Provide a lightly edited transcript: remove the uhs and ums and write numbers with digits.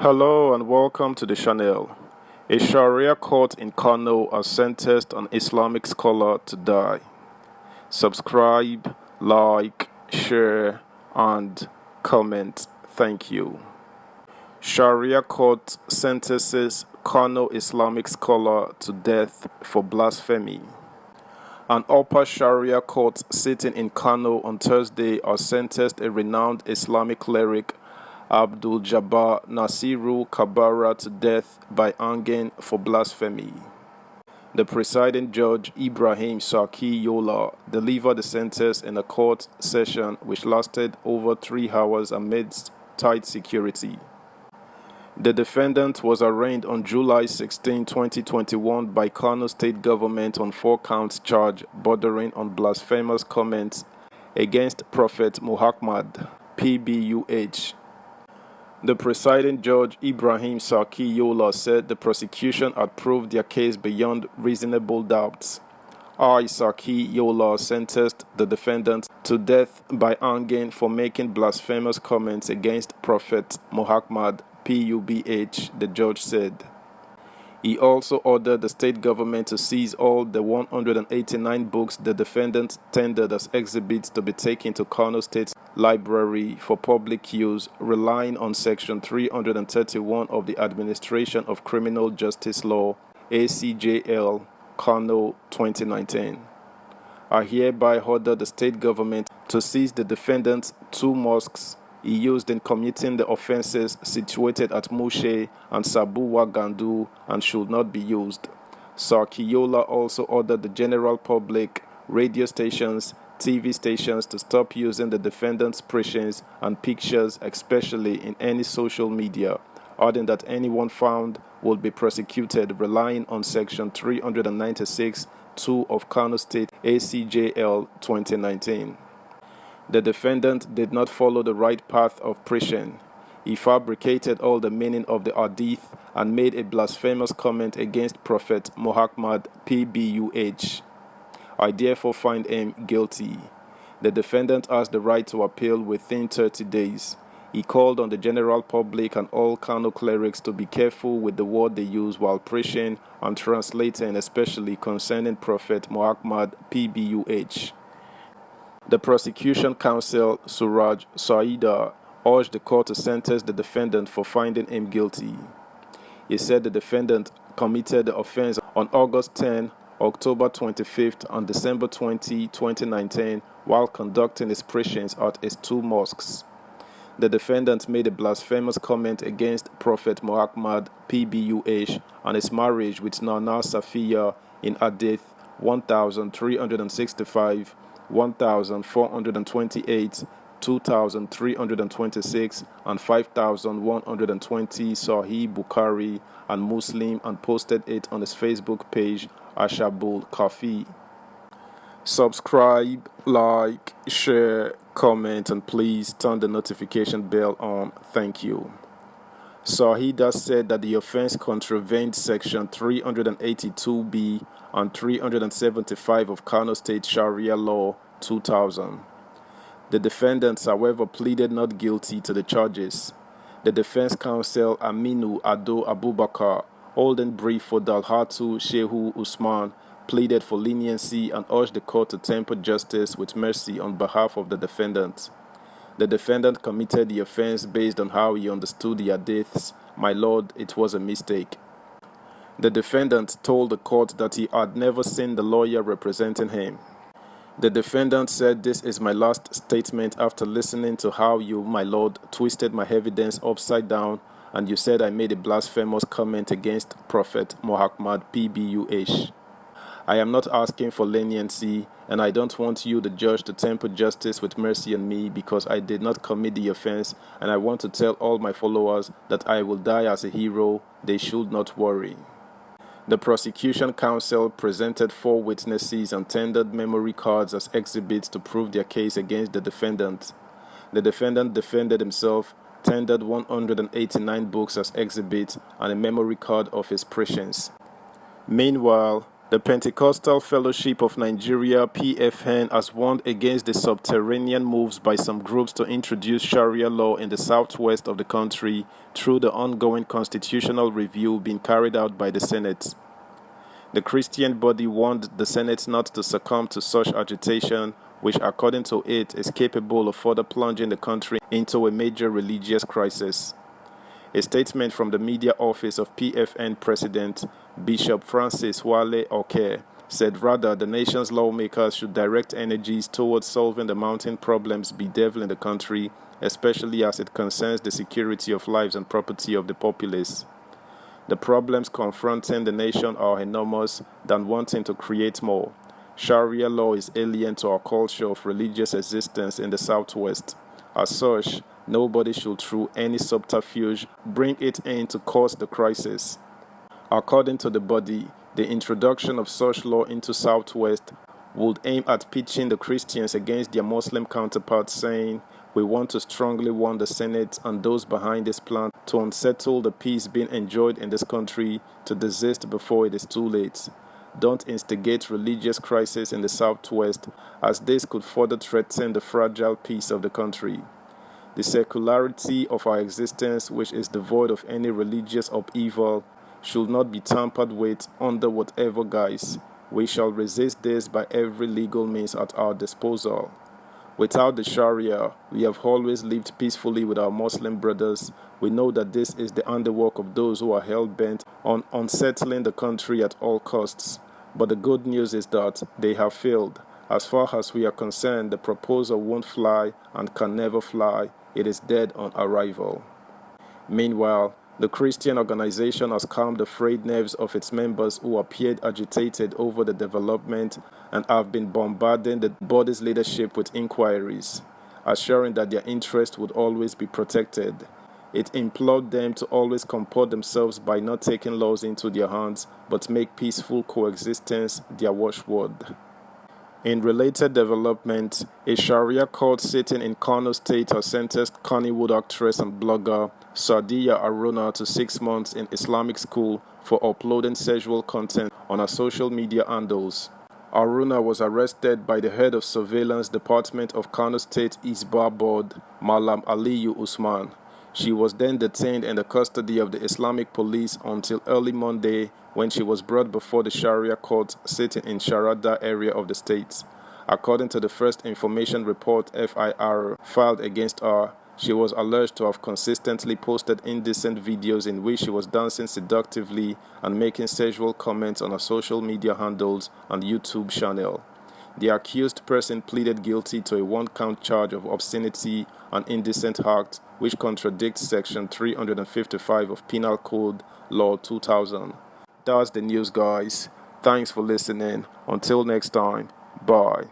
Hello and welcome to the channel. A Sharia court in Kano has sentenced an Islamic scholar to die. Subscribe, like, share, and comment. Thank you. Sharia court sentences Kano Islamic scholar to death for blasphemy. An upper Sharia court sitting in Kano on Thursday has sentenced a renowned Islamic cleric Abdul Jabbar Nasiru Kabara to death by hanging for blasphemy. The presiding judge Ibrahim Saki Yola delivered the sentence in a court session which lasted over 3 hours amidst tight security. The defendant was arraigned on July 16, 2021 by Kano State Government on 4 counts charge bordering on blasphemous comments against Prophet Muhammad, PBUH. The presiding judge Ibrahim Saki Yola said the prosecution had proved their case beyond reasonable doubts. Saki Yola sentenced the defendant to death by hanging for making blasphemous comments against Prophet Muhammad, PUBH, the judge said. He also ordered the state government to seize all the 189 books the defendant tendered as exhibits to be taken to Kano State Library for public use, relying on Section 331 of the Administration of Criminal Justice Law, ACJL, Kano 2019. I hereby order the state government to seize the defendant's 2 mosques he used in committing the offenses situated at Mushe and Sabuwa Gandu and should not be used. Sarkiola also ordered the general public, radio stations, TV stations to stop using the defendant's preachings and pictures, especially in any social media, adding that anyone found will be prosecuted relying on Section 396(2) of Kano State ACJL 2019. The defendant did not follow the right path of preaching. He fabricated all the meaning of the hadith and made a blasphemous comment against Prophet Muhammad, PBUH. I therefore find him guilty. The defendant has the right to appeal within 30 days. He called on the general public and all Kano clerics to be careful with the word they use while preaching and translating, especially concerning Prophet Muhammad, PBUH. The prosecution counsel, Suraj Saida, urged the court to sentence the defendant for finding him guilty. He said the defendant committed the offense on August 10, October 25th, and December 20, 2019, while conducting his preachings at his 2 mosques. The defendant made a blasphemous comment against Prophet Muhammad, PBUH, and his marriage with Nana Safiya in Hadith 1365, 1428, 2326, and 5120 Sahih Bukhari and Muslim, and posted it on his Facebook page, Ashabul Kafi. Subscribe, like, share, comment, and please turn the notification bell on. Thank you. Sahida said that the offense contravened Section 382B and 375 of Kano State Sharia Law 2000. The defendants, however, pleaded not guilty to the charges. The defense counsel Aminu Ado Abubakar, holding brief for Dalhatu Shehu Usman, pleaded for leniency and urged the court to temper justice with mercy on behalf of the defendant. The defendant committed the offense based on how he understood the hadiths. My lord, it was a mistake. The defendant told the court that he had never seen the lawyer representing him. The defendant said, "This is my last statement after listening to how you, my lord, twisted my evidence upside down, and you said I made a blasphemous comment against Prophet Muhammad, PBUH. I am not asking for leniency, and I don't want you, the judge, to temper justice with mercy on me because I did not commit the offense, and I want to tell all my followers that I will die as a hero. They should not worry." The prosecution counsel presented 4 witnesses and tendered memory cards as exhibits to prove their case against the defendant. The defendant defended himself, tendered 189 books as exhibits, and a memory card of his preachings. Meanwhile, The Pentecostal Fellowship of Nigeria (PFN) has warned against the subterranean moves by some groups to introduce Sharia law in the southwest of the country through the ongoing constitutional review being carried out by the Senate. The Christian body warned the Senate not to succumb to such agitation, which according to it is capable of further plunging the country into a major religious crisis. A statement from the media office of PFN President Bishop Francis Wale Oke said rather the nation's lawmakers should direct energies towards solving the mounting problems bedeviling the country, especially as it concerns the security of lives and property of the populace. The problems confronting the nation are enormous than wanting to create more. Sharia law is alien to our culture of religious existence in the southwest. As such, nobody should through any subterfuge bring it in to cause the crisis. According to the body, the introduction of such law into Southwest would aim at pitching the Christians against their Muslim counterparts, saying, "We want to strongly warn the Senate and those behind this plan to unsettle the peace being enjoyed in this country to desist before it is too late. Don't instigate religious crisis in the Southwest, as this could further threaten the fragile peace of the country. The secularity of our existence, which is devoid of any religious upheaval, should not be tampered with under whatever guise. We shall resist this by every legal means at our disposal. Without the Sharia, we have always lived peacefully with our Muslim brothers. We know that this is the handiwork of those who are hell-bent on unsettling the country at all costs. But the good news is that they have failed. As far as we are concerned, the proposal won't fly and can never fly. It is dead on arrival." Meanwhile, the Christian organization has calmed the frayed nerves of its members who appeared agitated over the development and have been bombarding the body's leadership with inquiries, assuring that their interests would always be protected. It implored them to always comport themselves by not taking laws into their hands, but make peaceful coexistence their watchword. In related development, a Sharia court sitting in Kano State has sentenced Kannywood actress and blogger Saadiya Haruna to 6 months in Islamic school for uploading sexual content on her social media handles. Haruna was arrested by the head of Surveillance Department of Kano State Isba Board, Malam Aliyu Usman. She was then detained in the custody of the Islamic police until early Monday, when she was brought before the Sharia court sitting in Sharada area of the state. According to the first information report FIR filed against her, she was alleged to have consistently posted indecent videos in which she was dancing seductively and making sexual comments on her social media handles and YouTube channel. The accused person pleaded guilty to a one-count charge of obscenity and indecent act, which contradicts Section 355 of Penal Code Law 2000. That's the news, guys. Thanks for listening. Until next time, bye.